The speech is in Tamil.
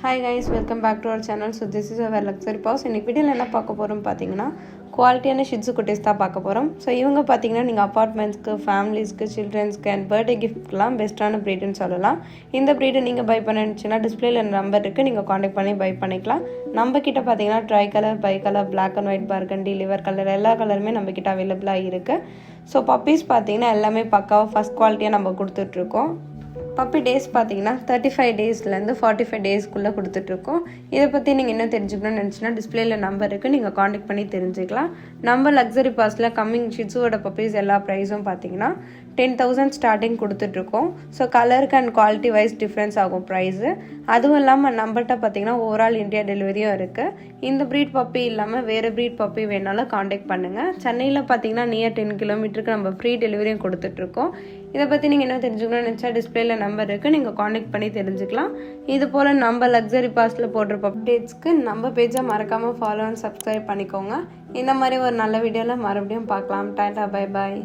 Hi guys, welcome back to our channel. So this is our luxury house. இன்னைக்கு வீடியோல என்ன பார்க்க போறோம் பாத்தீங்கன்னா குவாலிட்டியான ஷிட்ஸு குட்டீஸ் தான் பார்க்க போறோம். ஸோ இவங்க பார்த்தீங்கன்னா நீங்கள் அப்பார்ட்மெண்ட்ஸ்க்கு, ஃபேமிலிஸ்க்கு, சில்ட்ரன்ஸ்க்கு அண்ட் பர்த்டே கிஃப்ட்லாம் பெஸ்ட்டான ப்ரீடுன்னு சொல்லலாம். இந்த ப்ரீடை நீங்கள் பை பண்ணிச்சுன்னா டிஸ்பிளேல நம்பர் இருக்குது, நீங்கள் காண்டாக்ட் பண்ணி பை பண்ணிக்கலாம். நம்ம கிட்ட பார்த்தீங்கன்னா dry colour, bi colour, black and white, burgundy, liver colour எல்லா கலருமே நம்ம கிட்ட அவைலபிளாக இருக்குது. ஸோ பப்பீஸ் பார்த்தீங்கன்னா எல்லாமே பக்காவாக ஃபஸ்ட் குவாலிட்டியாக நம்ம கொடுத்துட்ருக்கோம். பப்பி டேஸ் பார்த்தீங்கன்னா 35 டேஸ்லேருந்து 45 டேஸ்க்குள்ளே கொடுத்துட்ருக்கோம். இதை பற்றி நீங்கள் என்ன தெரிஞ்சுக்கணும்னு நினச்சின்னா டிஸ்பிளேல நம்பர் இருக்குது, நீங்கள் காண்டாக்ட் பண்ணி தெரிஞ்சுக்கலாம். நம்ம லக்ஸரி பாஸில் கம்மிங் ஷிட்ஸுவோட பப்பீஸ் எல்லா ப்ரைஸும் பார்த்தீங்கன்னா 10,000 ஸ்டார்டிங் கொடுத்துட்ருக்கோம். ஸோ கலருக்கு அண்ட் குவாலிட்டி வைஸ் டிஃப்ரென்ஸ் ஆகும் ப்ரைஸு. அதுவும் இல்லாமல் நம்மகிட்ட பார்த்தீங்கன்னா ஓவரால் இந்தியா டெலிவரியும் இருக்குது. இந்த ப்ரீட் பப்பி இல்லாமல் வேறு ப்ரீட் பப்பி வேணாலும் காண்டாக்ட் பண்ணுங்கள். சென்னையில் பார்த்தீங்கன்னா நியர் 10 கிலோமீட்டருக்கு நம்ம ஃப்ரீ டெலிவரியும் கொடுத்துட்ருக்கோம். இதை பற்றி நீங்கள் என்ன தெரிஞ்சுக்கணும்னு நினச்சா டிஸ்பிளேல நம்பர் இருக்குது, நீங்கள் காண்டாக்ட் பண்ணி தெரிஞ்சுக்கலாம். இது போல் நம்ம லக்ஸரி பாஸில் போடுற அப்டேட்ஸ்க்கு நம்ம பேஜை மறக்காமல் ஃபாலோ அண்ட் சப்ஸ்கிரைப் பண்ணிக்கோங்க. இந்த மாதிரி ஒரு நல்ல வீடியோவில் மறுபடியும் பார்க்கலாம். Tata, bye bye.